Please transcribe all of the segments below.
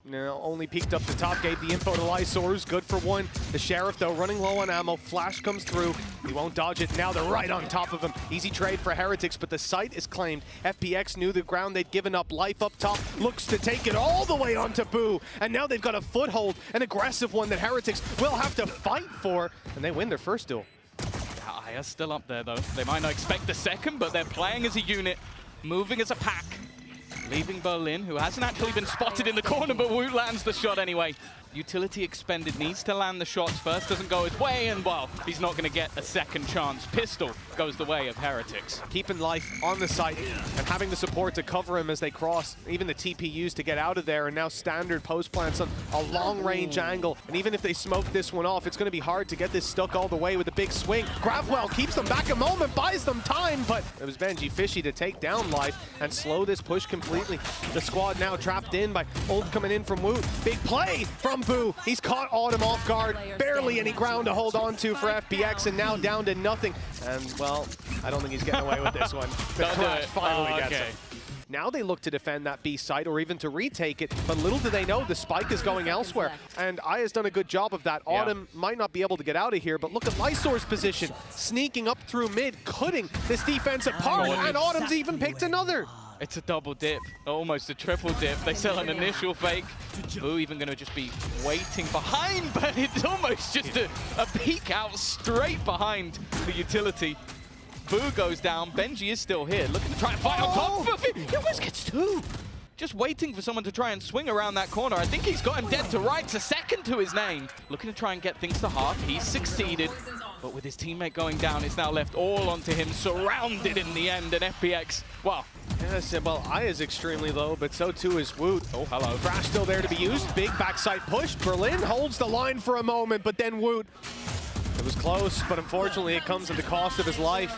No, only peeked up the top, gave the info to Lysaurus. Good for one. The Sheriff, though, running low on ammo. Flash comes through. He won't dodge it. Now they're right on top of him. Easy trade for Heretics, but the site is claimed. FPX knew the ground they'd given up. Life up top looks to take it all the way onto Boo. And now they've got a foothold, an aggressive one that Heretics will have to fight for. And they win their first duel. Aya's still up there, though. They might not expect the second, but they're playing as a unit, moving as a pack. Leaving Berlin, who hasn't actually been spotted in the corner, but Woot lands the shot anyway. Utility expended, needs to land the shots first, doesn't go his way, and well, he's not going to get a second chance. Pistol goes the way of Heretics. Keeping life on the site and having the support to cover him as they cross. Even the TPUs to get out of there, and now standard post plants on a long-range angle. And even if they smoke this one off, it's going to be hard to get this stuck all the way with a big swing. Gravwell keeps them back a moment, buys them time, but it was Benji Fishy to take down Life and slow this push completely. The squad now trapped in by Ult coming in from Woot. Big play from Boo. He's caught Autumn off guard. Barely any ground to hold on to for FPX, and now down to nothing. And, well, I don't think he's getting away with this one. The crash finally gets him. Now they look to defend that B site or even to retake it, but little do they know the spike is going elsewhere. And Aya's done a good job of that. Autumn might not be able to get out of here, but look at Lysaur's position. Sneaking up through mid, cutting this defense apart, and Autumn's even picked another. It's a double dip, almost a triple dip. They sell an initial fake. Boo even going to just be waiting behind, but it's almost just a peek out straight behind the utility. Boo goes down, Benji is still here, looking to try and fight on top of it. He almost gets two. Just waiting for someone to try and swing around that corner. I think he's got him dead to rights, a second to his name. Looking to try and get things to half. He's succeeded, but with his teammate going down, it's now left all onto him, surrounded in the end, and FPX, well. Yes, well, Aya's extremely low, but so too is Woot. Oh, hello. Crash still there to be used. Big backside push. Berlin holds the line for a moment, but then Woot. It was close, but unfortunately it comes at the cost of his life.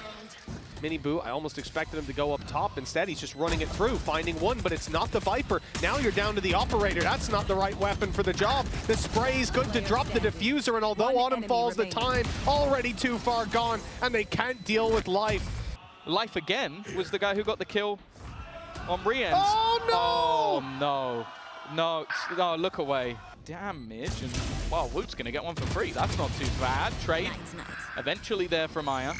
Mini Boo, I almost expected him to go up top. Instead, he's just running it through, finding one, but it's not the Viper. Now you're down to the Operator. That's not the right weapon for the job. The spray's good to drop the diffuser, and although Autumn falls, the time already too far gone, and they can't deal with Life. Life again was the guy who got the kill on Riens. Oh, no! Oh, no. No, no, look away. Damage, and, well, Woot's going to get one for free. That's not too bad. Trade eventually there from Aya.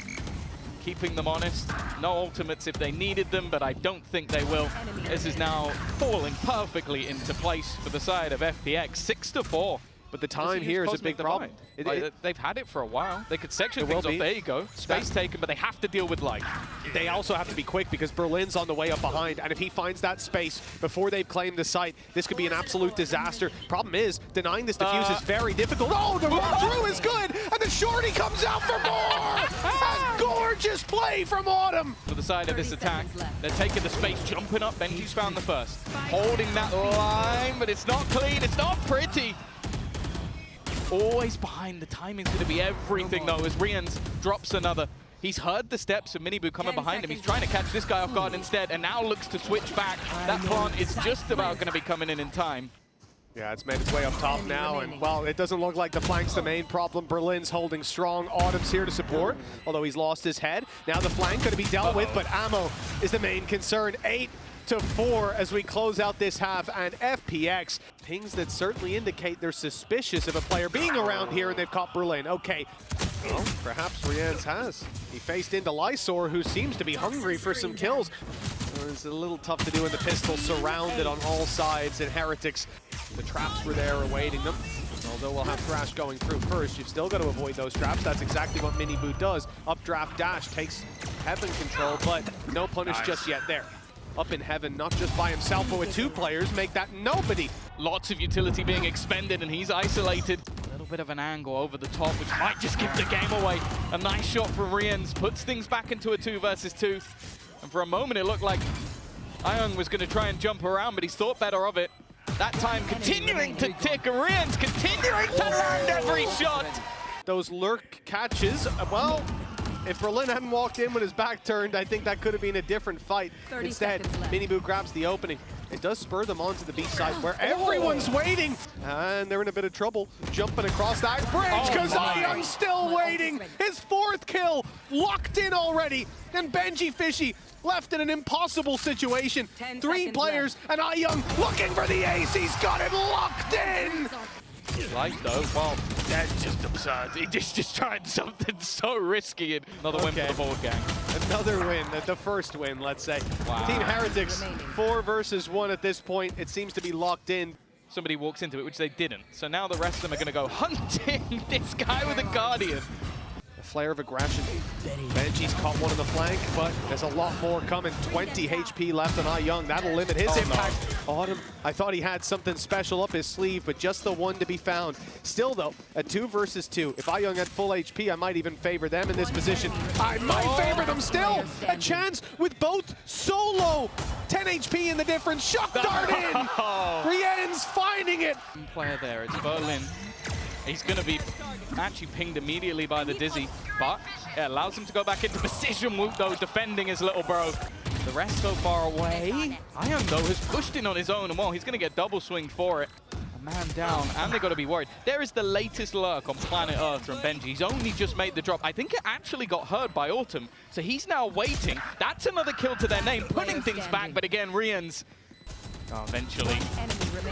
Keeping them honest. No ultimates if they needed them, but I don't think they will. This is now falling perfectly into place for the side of FPX. 6-4. But the time here is a big problem. They've had it for a while. They could section things off. There you go. Space taken, but they have to deal with Life. They also have to be quick because Berlin's on the way up behind, and if he finds that space before they've claimed the site, this could be an absolute disaster. Problem is, denying this defuse is very difficult. Oh, the run through is good, and the shorty comes out for more! A gorgeous play from Autumn! To the side of this attack, they're taking the space, jumping up. Benji's found the first. Holding that line, but it's not clean, it's not pretty. Always behind. The timing's going to be everything, though, as Riens drops another. He's heard the steps of Minibu coming behind him. He's trying to catch this guy off guard instead, and now looks to switch back. That plant is just about going to be coming in time. Yeah, it's made its way up top now, and, well, it doesn't look like the flank's the main problem. Berlin's holding strong. Autumn's here to support, although he's lost his head. Now the flank going to be dealt with, but ammo is the main concern. 8-4 as we close out this half, and FPX, things that certainly indicate they're suspicious of a player being around here, and they've caught Berlin. Okay, well, perhaps Riens has. He faced into Lysaur, who seems to be hungry for some kills. It's a little tough to do in the pistol, surrounded on all sides, and Heretics, the traps were there awaiting them. Although we'll have Thrash going through first, you've still got to avoid those traps. That's exactly what Mini Boo does. Updraft dash takes Heaven control, but no punish just yet there. Up in Heaven, not just by himself, but with two players, make that nobody. Lots of utility being expended, and he's isolated. A little bit of an angle over the top, which might just give the game away. A nice shot from Riens, puts things back into a 2 versus 2. And for a moment, it looked like Ayung was going to try and jump around, but he's thought better of it. That time continuing to tick, Riens continuing to land every shot. Those lurk catches, well, If Berlin hadn't walked in with his back turned, I think that could have been a different fight. 30 Instead, seconds left. Miniboo grabs the opening. It does spur them onto the B side where everyone's waiting. And they're in a bit of trouble. Jumping across that bridge because Young's still waiting. His 4th kill locked in already. And Benji Fishy left in an impossible situation. 10 3 seconds players and Young looking for the ace. He's got it locked in. Light though, well, that's just absurd. He just tried something so risky and another win for the board gang. Another win, the first win, let's say. Wow. Team Heretics, 4 versus 1 at this point. It seems to be locked in. Somebody walks into it, which they didn't. So now the rest of them are going to go hunting this guy with a Guardian. A flare of aggression. Benji's caught one on the flank, but there's a lot more coming. 20 HP left on Young. That'll limit his impact. Autumn, I thought he had something special up his sleeve, but just the one to be found. Still, though, a 2 versus 2. If Young had full HP, I might even favor them in this position. I might favor them still. A chance with both solo. 10 HP in the difference. Shock dart in. Rien's finding it. Player there, it's Berlin. He's going to be actually pinged immediately by the Dizzy, but it allows him to go back into position. Woot, though, defending his little bro. The rest so far away. Ion, though, has pushed in on his own, and well, he's going to get double swinged for it. A man down, and they've got to be worried. There is the latest lurk on planet Earth from Benji. He's only just made the drop. I think it actually got heard by Autumn, so he's now waiting. That's another kill to their name, putting things back, but again, Rien's eventually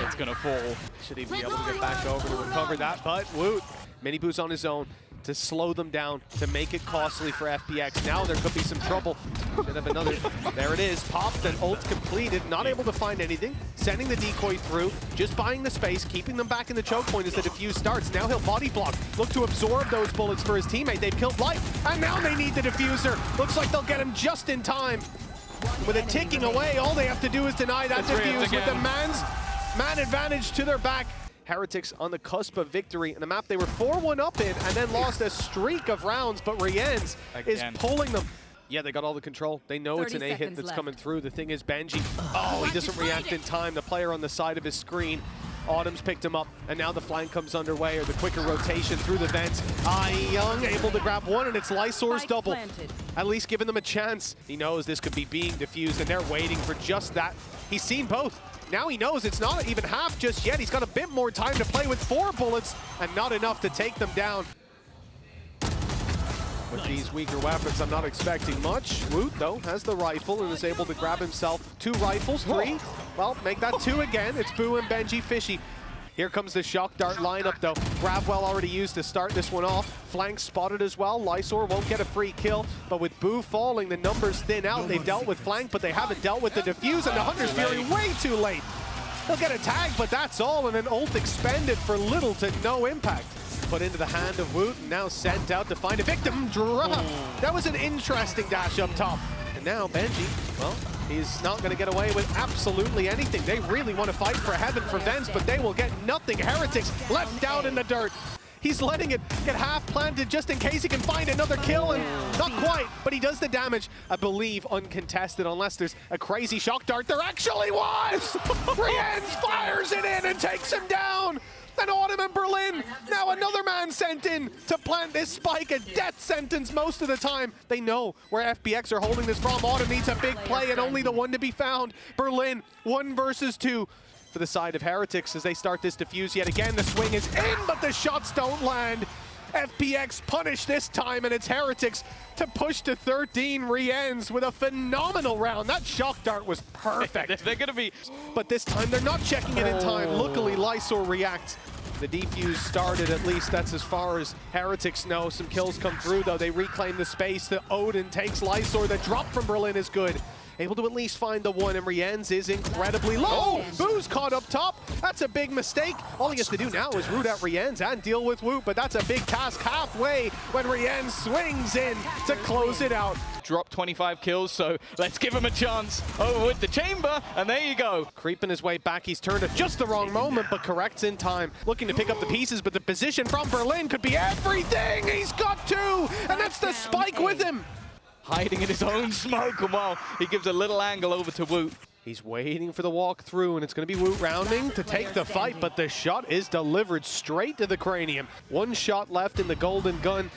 it's going to fall. Should he be able to get back over to recover that? But Woot, Miniboo's on his own to slow them down, to make it costly for FPX. Now there could be some trouble. Should have another. There it is. Popped and ult completed. Not able to find anything. Sending the decoy through. Just buying the space. Keeping them back in the choke point as the defuse starts. Now he'll body block. Look to absorb those bullets for his teammate. They've killed Light. And now they need the diffuser. Looks like they'll get him just in time. With it ticking away, all they have to do is deny that defuse with the man advantage to their back. Heretics on the cusp of victory in a map they were 4-1 up in and then lost a streak of rounds, but Rien's is pulling them. Yeah, they got all the control. They know it's an A-hit that's coming through. The thing is Benji, he doesn't react in time. The player on the side of his screen, Autumn's picked him up, and now the flank comes underway, or the quicker rotation through the vents. Young able to grab one, and it's Lysor's double. At least giving them a chance. He knows this could be being diffused, and they're waiting for just that. He's seen both. Now he knows it's not even half just yet. He's got a bit more time to play with 4 bullets, and not enough to take them down. With these weaker weapons, I'm not expecting much. Woot, though, has the rifle and is able to grab himself 2 rifles, 3. Well, make that 2 again. It's Boo and Benji Fishy. Here comes the shock dart lineup, though. Grabwell already used to start this one off. Flank spotted as well. Lysor won't get a free kill, but with Boo falling, the numbers thin out. They've dealt with flank, but they haven't dealt with the defuse, and the Hunter's Fury way too late. He'll get a tag, but that's all, and an ult expended for little to no impact. Put into the hand of Woot, and now sent out to find a victim. Drop. That was an interesting dash up top. And now Benji, well, he's not going to get away with absolutely anything. They really want to fight for heaven for Vents, but they will get nothing. Heretics left down in the dirt. He's letting it get half planted just in case he can find another kill, and not quite, but he does the damage, I believe, uncontested, unless there's a crazy shock dart. There actually was! Rien's fires it in and takes him down! And Autumn and Berlin, now another man sent in to plant this spike, a death sentence most of the time. They know where FPX are holding this from. Autumn needs a big play and only the one to be found. Berlin, 1 versus 2 for the side of Heretics as they start this defuse yet again. The swing is in, but the shots don't land. FPX punish this time, and it's Heretics to push to 13. Rien's with a phenomenal round. That shock dart was perfect. They're going to be... But this time, they're not checking it in time. Luckily, Lysor reacts. The defuse started, at least that's as far as Heretics know. Some kills come through, though. They reclaim the space. The Odin takes Lysor. The drop from Berlin is good. Able to at least find the one, and Rien's is incredibly low. Boo's caught up top. That's a big mistake. All he has to do now is root out Rien's and deal with Woot, but that's a big task halfway when Rien swings in to close it out. Drop 25 kills, so let's give him a chance. Over with the chamber, and there you go. Creeping his way back, he's turned at just the wrong moment, but corrects in time. Looking to pick up the pieces, but the position from Berlin could be everything. He's got 2, and that's the spike with him. Hiding in his own smoke, and well, he gives a little angle over to Woot. He's waiting for the walk through, and it's going to be Woot rounding to take the fight, but the shot is delivered straight to the cranium. 1 shot left in the golden gun.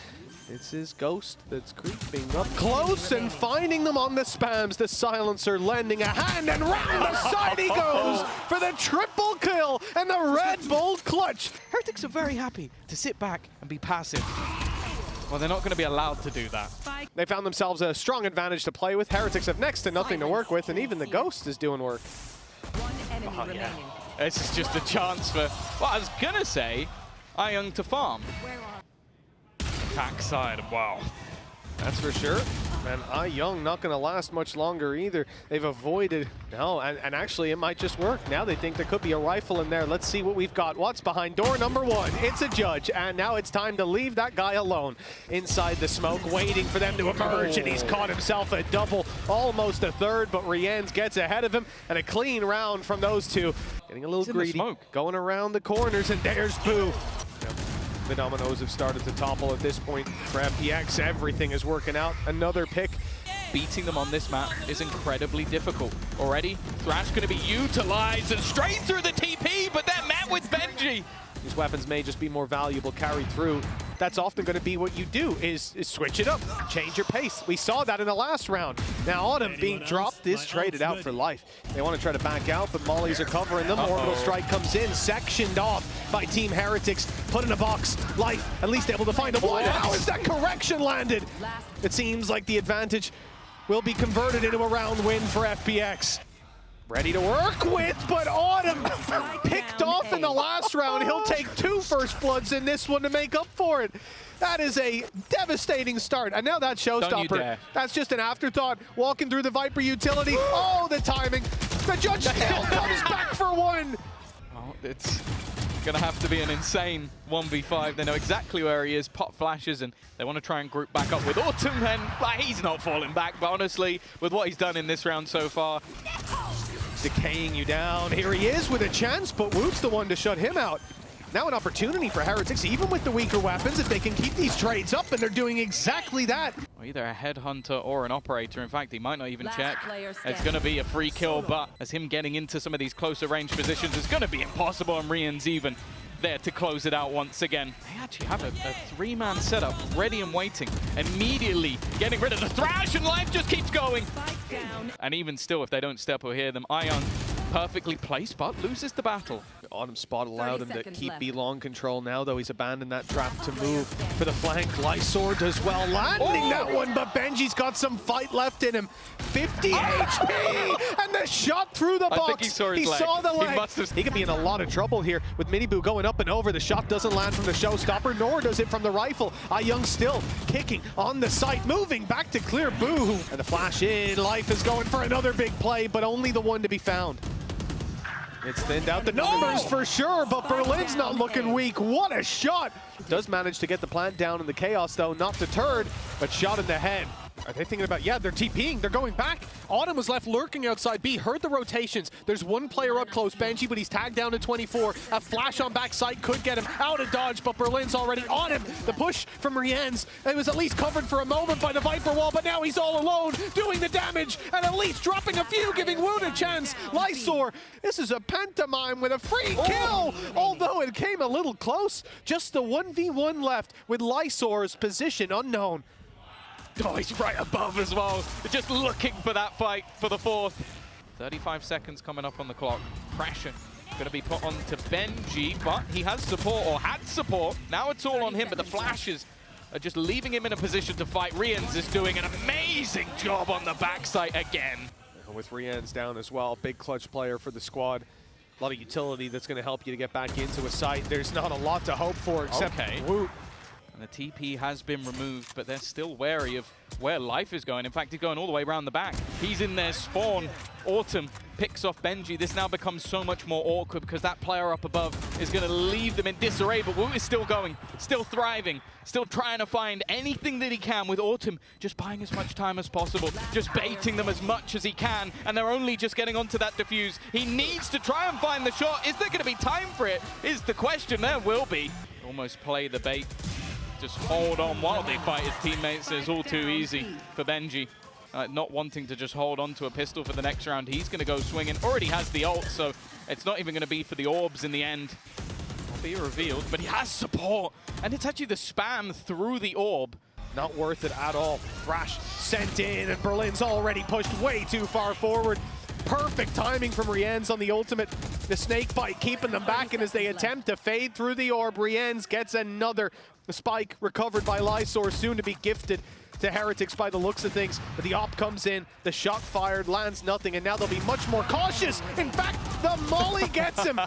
It's his ghost that's creeping up close and finding them on the spams. The silencer lending a hand, and round the side he goes for the triple kill and the Red Bull clutch. Heretics are very happy to sit back and be passive. Well, they're not going to be allowed to do that. They found themselves a strong advantage to play with. Heretics have next to nothing to work with, and even the ghost is doing work. One enemy remaining. This is just a chance for, well, I was going to say, Young to farm. Backside, wow. That's for sure. And Young not going to last much longer either. They've avoided, and actually it might just work. Now they think there could be a rifle in there. Let's see what we've got. What's behind door number 1? It's a Judge, and now it's time to leave that guy alone inside the smoke, waiting for them to emerge, and he's caught himself a double, almost a third, but Rienz gets ahead of him, and a clean round from those two. Getting a little greedy, going around the corners, and there's Boo. The dominoes have started to topple at this point. For FPX, everything is working out. Another pick. Beating them on this map is incredibly difficult. Already, Thrash going to be utilized and straight through the TP, but they're met with Benji. These weapons may just be more valuable carried through. That's often going to be what you do, is switch it up, change your pace. We saw that in the last round. Now Autumn being dropped is traded out for life. They want to try to back out, but mollies are covering them. Orbital strike comes in, sectioned off by Team Heretics. Put in a box, Life at least able to find a one. How is that correction landed? It seems like the advantage will be converted into a round win for FPX. Ready to work with, but Autumn picked off in the last round. He'll take 2 first bloods in this one to make up for it. That is a devastating start. And now that showstopper, that's just an afterthought. Walking through the Viper utility. Oh, the timing. The Judge still comes back for 1. Oh, it's going to have to be an insane 1v5. They know exactly where he is. Pop flashes, and they want to try and group back up with Autumn. And he's not falling back, but honestly, with what he's done in this round so far, decaying you down. Here he is with a chance, but Woot's the one to shut him out. Now an opportunity for Heretics, even with the weaker weapons, if they can keep these trades up, and they're doing exactly that. Either a headhunter or an operator. In fact, he might not even check. It's going to be a free kill, but as him getting into some of these closer range positions is going to be impossible, and Rien's even there to close it out once again. They actually have a 3-man setup ready and waiting. Immediately getting rid of the Thrash, and Life just keeps going. And even still, if they don't step or hear them, Ion perfectly placed, but loses the battle. Autumn spot allowed him to keep B-long control now, though he's abandoned that trap to move for the flank. Lysor does well, landing that one, but Benji's got some fight left in him. 50 HP, and the shot through the box. I think he saw his leg. Saw the leg. He could be in a lot of trouble here with Miniboo going up and over. The shot doesn't land from the showstopper, nor does it from the rifle. Young still kicking on the site, moving back to clear Boo. And the flash in, Life is going for another big play, but only the one to be found. It's thinned out the numbers for sure, but Berlin's not looking weak. What a shot! Does manage to get the plant down in the chaos, though, not deterred, but shot in the head. Are they thinking about, yeah, they're TPing, they're going back. Autumn was left lurking outside B, heard the rotations. There's one player up close, Benji, but he's tagged down to 24. A flash on backside could get him out of dodge, but Berlin's already on him. The push from Rienz, it was at least covered for a moment by the Viper wall, but now he's all alone, doing the damage, and at least dropping a few, giving Woot a chance. Lysor, this is a pantomime with a free kill, although it came a little close. Just the 1v1 left with Lysor's position unknown. Oh, he's right above as well. Just looking for that fight for the 4th. 35 seconds coming up on the clock. Pressure going to be put on to Benji, but he has support, or had support. Now it's all on him, but the flashes are just leaving him in a position to fight. Rienz is doing an amazing job on the backside again. With Rienz down as well, big clutch player for the squad. A lot of utility that's going to help you to get back into a site. There's not a lot to hope for except Woot. And the TP has been removed, but they're still wary of where Life is going. In fact, he's going all the way around the back. He's in their spawn. Autumn picks off Benji. This now becomes so much more awkward because that player up above is going to leave them in disarray, but Woot is still going, still thriving, still trying to find anything that he can, with Autumn just buying as much time as possible, just baiting them as much as he can, and they're only just getting onto that defuse. He needs to try and find the shot. Is there going to be time for it? Is the question. There will be. Almost play the bait. Just hold on while they fight his teammates. It's all too easy for Benji. Not wanting to just hold on to a pistol for the next round. He's going to go swinging. Already has the ult, so it's not even going to be for the orbs in the end. Will be revealed, but he has support. And it's actually the spam through the orb Not worth it at all. Thrash sent in, and Berlin's already pushed way too far forward. Perfect timing from Rienz on the ultimate. The snake bite keeping them back, and as they attempt to fade through the orb, Rienz gets another. The spike recovered by Lysor, soon to be gifted to Heretics by the looks of things. But the op comes in, the shot fired, lands nothing, and now they'll be much more cautious. In fact, the molly gets him.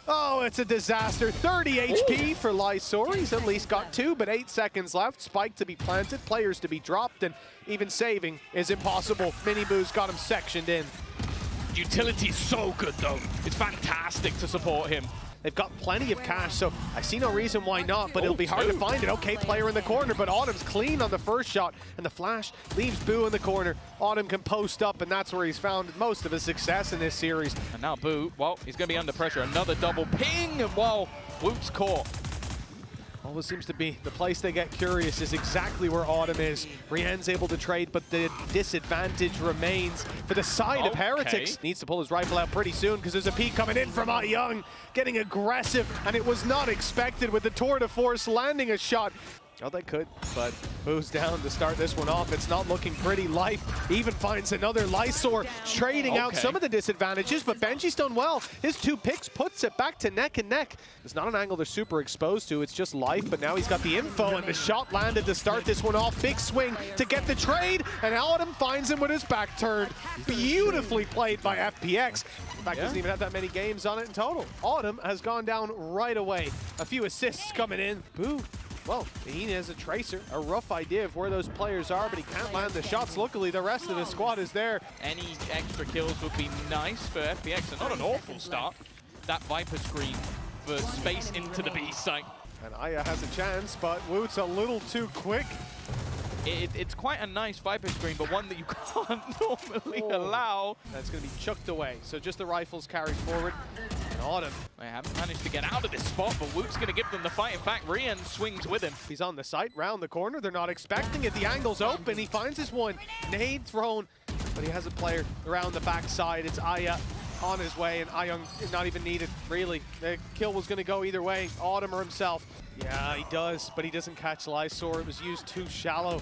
Oh, it's a disaster. 30 HP for Lysor. He's at least got 2, but 8 seconds left. Spike to be planted, players to be dropped, and even saving is impossible. Miniboo's got him sectioned in. Utility is so good, though. It's fantastic to support him. They've got plenty of cash, so I see no reason why not, but it'll be hard to find it. Okay, player in the corner, but Autumn's clean on the first shot, and the flash leaves Boo in the corner. Autumn can post up, and that's where he's found most of his success in this series. And now Boo, well, he's going to be under pressure. Another double ping, and well, Woot's caught. Always seems to be the place they get curious is exactly where Autumn is. Rien's able to trade, but the disadvantage remains for the side of Heretics. Needs to pull his rifle out pretty soon because there's a peek coming in from Young, getting aggressive, and it was not expected with the tour de force landing a shot. Oh, they could, but Boo's down to start this one off. It's not looking pretty. Life even finds another. Lysor trading out some of the disadvantages, but Benji's done well. His 2 picks puts it back to neck and neck. It's not an angle they're super exposed to. It's just Life, but now he's got the info, and the shot landed to start this one off. Big swing to get the trade, and Autumn finds him with his back turned. Beautifully played by FPX. In fact, doesn't even have that many games on it in total. Autumn has gone down right away. A few assists coming in. Boo. Well, he has a tracer, a rough idea of where those players are, but he can't land the shots. Luckily, the rest of the squad is there. Any extra kills would be nice for FPX, and not an awful start. That Viper screen for space into the B site. And Aya has a chance, but Woot's a little too quick. It's quite a nice Viper screen, but one that you can't normally allow. That's going to be chucked away. So just the rifles carried forward. And Autumn. They haven't managed to get out of this spot, but Woot's going to give them the fight. In fact, Rian swings with him. He's on the site, round the corner. They're not expecting it. The angle's open. He finds his one. Nade thrown, but he has a player around the backside. It's Aya on his way, and Ayung not even needed, really. The kill was going to go either way, Autumn or himself. Yeah, he does, but he doesn't catch Lysor. It was used too shallow.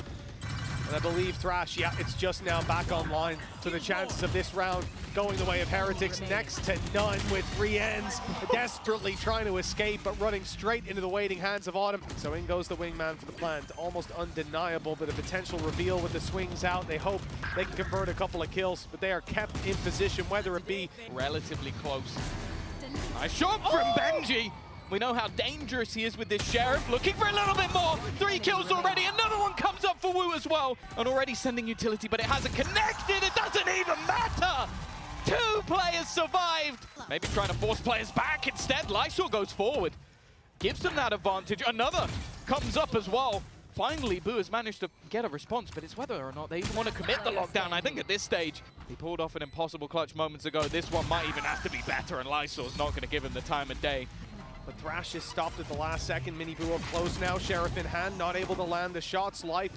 And I believe Thrash, yeah, it's just now back online. So the chances of this round going the way of Heretics next to none, with Rienz desperately trying to escape, but running straight into the waiting hands of Autumn. So in goes the wingman for the plant. Almost undeniable, but a potential reveal with the swings out. They hope they can convert a couple of kills, but they are kept in position, whether it be relatively close. Nice shot from Benji. We know how dangerous he is with this Sheriff. Looking for a little bit more. 3 kills already. Another one comes up for Woo as well. And already sending utility, but it hasn't connected. It doesn't even matter. 2 players survived. Maybe trying to force players back instead. Lysor goes forward. Gives them that advantage. Another comes up as well. Finally, Boo has managed to get a response, but it's whether or not they even want to commit the lockdown. I think at this stage, he pulled off an impossible clutch moments ago. This one might even have to be better, and Lysor's not going to give him the time of day. But Thrash is stopped at the last second. Miniboo up close now, Sheriff in hand, not able to land the shots. Life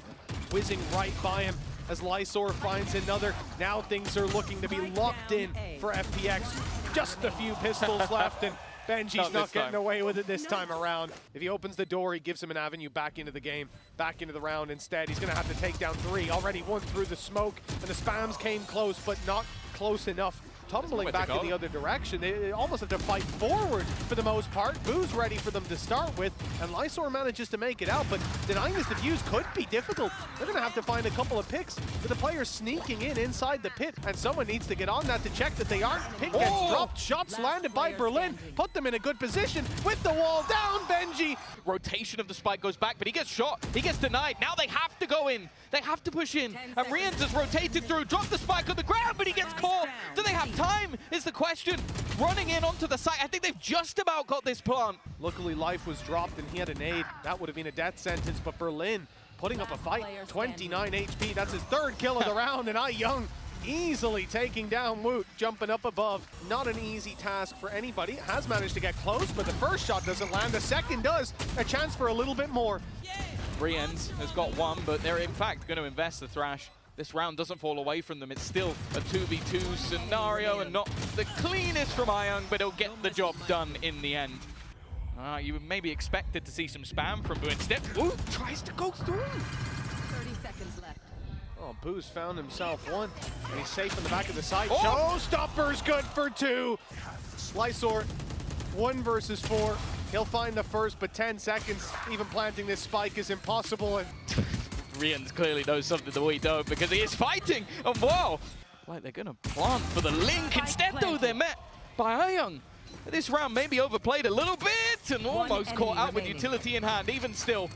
whizzing right by him as Lysor finds another. Now things are looking to be locked in for FPX. Just a few pistols left, and Benji's not getting away with it this time around. If he opens the door, he gives him an avenue back into the game, back into the round instead. He's going to have to take down 3. Already 1 through the smoke, and the spams came close, but not close enough. Tumbling back in the other direction. They almost have to fight forward for the most part. Boo's ready for them to start with, and Lysor manages to make it out, but denying this defuse could be difficult. They're going to have to find a couple of picks with the players sneaking in inside the pit, and someone needs to get on that to check that they aren't. Pick gets dropped, shots landed by Berlin, put them in a good position with the wall down. Benji. Rotation of the spike goes back, but he gets shot. He gets denied. Now they have to go in. They have to push in. And Rienz has rotated through, dropped the spike on the ground, but he gets caught. Do they have time is the question. Running in onto the site. I think they've just about got this plant. Luckily, Life was dropped and he had a nade. That would have been a death sentence, but Berlin putting up a fight. 29 HP. That's his 3rd kill of the round, and Young easily taking down Woot, jumping up above. Not an easy task for anybody. Has managed to get close, but the first shot doesn't land. The second does. A chance for a little bit more. Rienz has got 1, but they're in fact going to invest the Thrash. This round doesn't fall away from them. It's still a 2v2 scenario, and not the cleanest from Ayung, but he'll get the job done in the end. You maybe expected to see some spam from Boo. Instead, Boo tries to go through. 30 seconds left. Oh, Boo's found himself one, and he's safe in the back of the site. Oh! Showstopper's good for 2. Lysor, 1 versus 4. He'll find the first, but 10 seconds. Even planting this spike is impossible. And Rians clearly knows something that we don't because he is fighting. And wow, like they're gonna plant for the link. Instead, though, they're met by Ayung. This round maybe overplayed a little bit and almost caught out with utility in hand. Even still,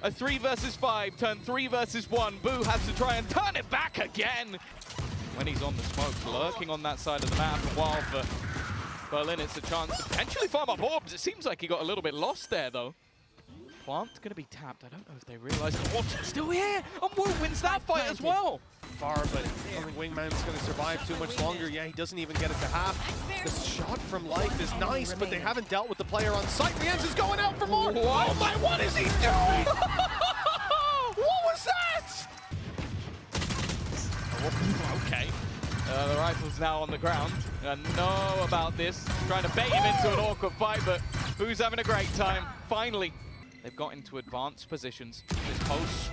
a 3 versus 5 turned 3 versus 1. Boo has to try and turn it back again. When he's on the smoke, lurking on that side of the map. And while for Berlin, it's a chance to potentially farm up orbs. It seems like he got a little bit lost there, though. Plant going to be tapped. I don't know if they realize the orbs are still here. And Wu wins that fight as well. far, but I don't think Wingman's going to survive too much longer. Yeah, he doesn't even get it to half. The shot from Life is nice, but they haven't dealt with the player on site. Rienz is going out for more. Oh my, what is he doing? What was that? Okay. The rifle's now on the ground. Know about this. Trying to bait him into an awkward fight, but Boo's having a great time. Finally, they've got into advanced positions. This post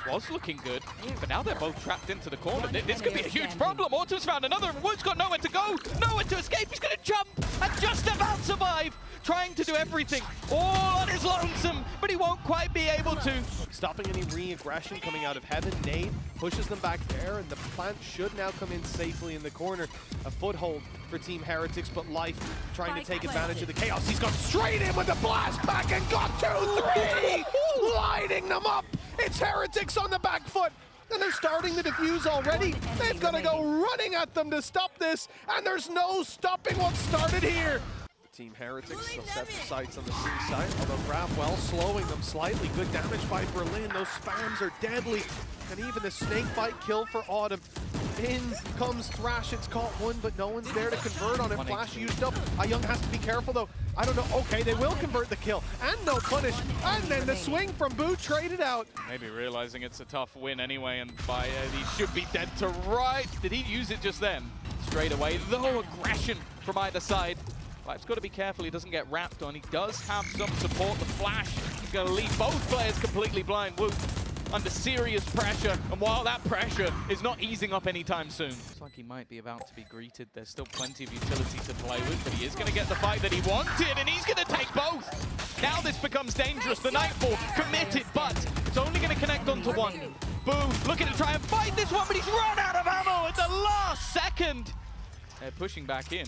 was looking good, but now they're both trapped into the corner. This could be a huge problem. Autumn's found another, and Wood's got nowhere to go, nowhere to escape. He's going to jump and just about survive, trying to do everything all on his lonesome, but he won't quite be able to. Stopping any re-aggression coming out of heaven. Nade pushes them back there, and the plant should now come in safely in the corner. A foothold for Team Heretics, but Life trying to take advantage of the chaos. He's gone straight in with the blast pack and got 2-3, lighting them up. It's Heretics on the back foot, and they're starting to defuse already. They've got to go running at them to stop this, and there's no stopping what started here. Team Heretics still set the sights on the C side, although Grabwell slowing them slightly. Good damage by Berlin. Those spams are deadly. And even the snakebite kill for Autumn. In comes Thrash. It's caught one, but no one's there to convert on it. Flash used up. Young has to be careful, though. I don't know. Okay, they will convert the kill. And no punish. And then the swing from Boo traded out. Maybe realizing it's a tough win anyway, and by he should be dead to right. Did he use it just then? Straight away, though, aggression from either side. Life's got to be careful he doesn't get wrapped on. He does have some support. The flash is going to leave both players completely blind. Wu under serious pressure, and while that pressure is not easing up anytime soon. Looks like he might be about to be greeted. There's still plenty of utility to play with, but he is going to get the fight that he wanted, and he's going to take both. Now this becomes dangerous. The Nightfall committed, but it's only going to connect onto one. Boo looking to try and fight this one, but he's run out of ammo at the last second. They're pushing back in.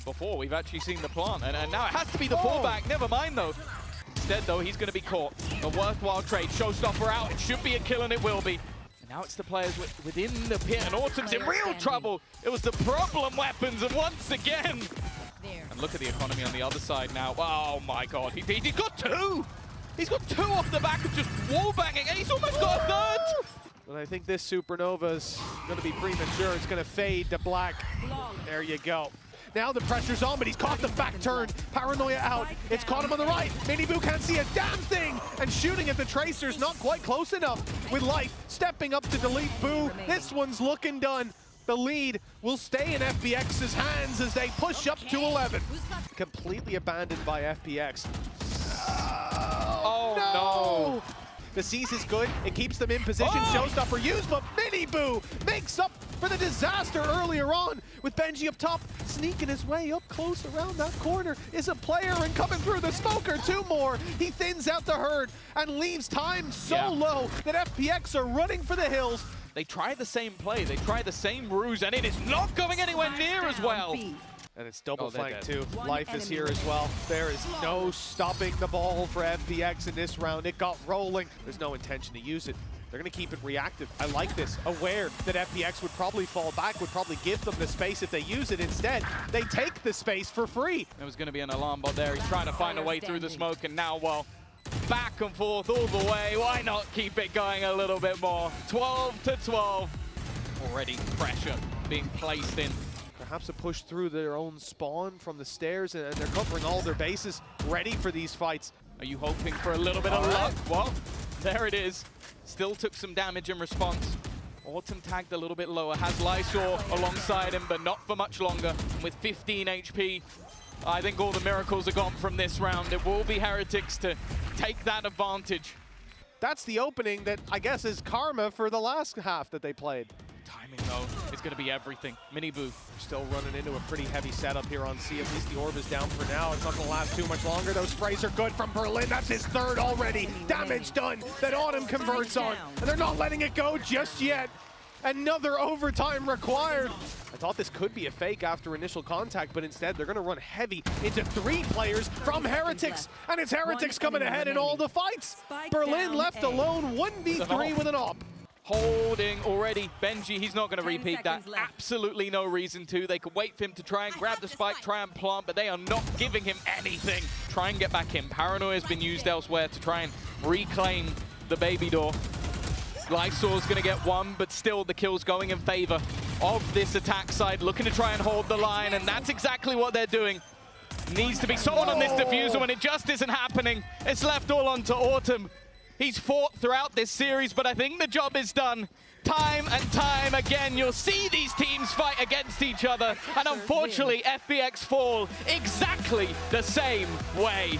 Before we've actually seen the plant, and now it has to be the fallback. Never mind though. Instead though, he's going to be caught. A worthwhile trade. Showstopper out. It should be a kill, and it will be. And now it's the players within the pit, and Autumn's in real trouble. It was the problem weapons, and once again. And look at the economy on the other side now. Oh my God, he got two. He's got two off the back of just wall banging, and he's almost got a third. But I think this Supernova's going to be premature. It's going to fade to black. There you go. Now the pressure's on, but he's caught the back turn. Paranoia out. It's caught him on the right. Boo can't see a damn thing. And shooting at the Tracer's not quite close enough. With Life stepping up to delete Boo. This one's looking done. The lead will stay in FPX's hands as they push up to 11. Completely abandoned by FPX. Oh no! The seize is good. It keeps them in position. Showstopper used, but Boo makes up for the disaster earlier on with Benji up top, sneaking his way up close around that corner. Is a player, and coming through the smoker, two more. He thins out the herd and leaves time so low that FPX are running for the hills. They try the same play, they try the same ruse, and it is not going anywhere near as well. And it's double flank too. Life is here as well. There is no stopping the ball for FPX in this round. It got rolling. There's no intention to use it. They're going to keep it reactive. I like this. Aware that FPX would probably fall back, would probably give them the space if they use it. Instead, they take the space for free. There was going to be an alarm bot there. He's trying to find a way through the smoke, and now, well, back and forth all the way. Why not keep it going a little bit more? 12-12. Already pressure being placed in. Perhaps a push through their own spawn from the stairs, and they're covering all their bases, ready for these fights. Are you hoping for a little bit of luck? Well, there it is. Still took some damage in response. Autumn tagged a little bit lower, has Lysor alongside him, but not for much longer. With 15 HP, I think all the miracles are gone from this round. It will be Heretics to take that advantage. That's the opening that I guess is karma for the last half that they played. Timing, though, is going to be everything. Miniboo. Still running into a pretty heavy setup here on C. At least the orb is down for now. It's not going to last too much longer. Those sprays are good from Berlin. That's his third already. Damage done that Autumn converts on. And they're not letting it go just yet. Another overtime required. I thought this could be a fake after initial contact, but instead they're going to run heavy into 3 players from Heretics. And it's Heretics coming ahead in all the fights. Berlin left alone 1v3 with an op. Holding already. Benji, he's not going to repeat that. Left. Absolutely no reason to. They could wait for him to try and grab the spike, try and plant, but they are not giving him anything. Try and get back in. Paranoia has been used elsewhere to try and reclaim the baby door. Lysor's going to get one, but still the kill's going in favor of this attack side, looking to try and hold the line, and that's exactly what they're doing. Needs to be someone on this diffuser when it just isn't happening. It's left all onto Autumn. He's fought throughout this series, but I think the job is done. Time and time again, you'll see these teams fight against each other, and unfortunately, FPX fall exactly the same way.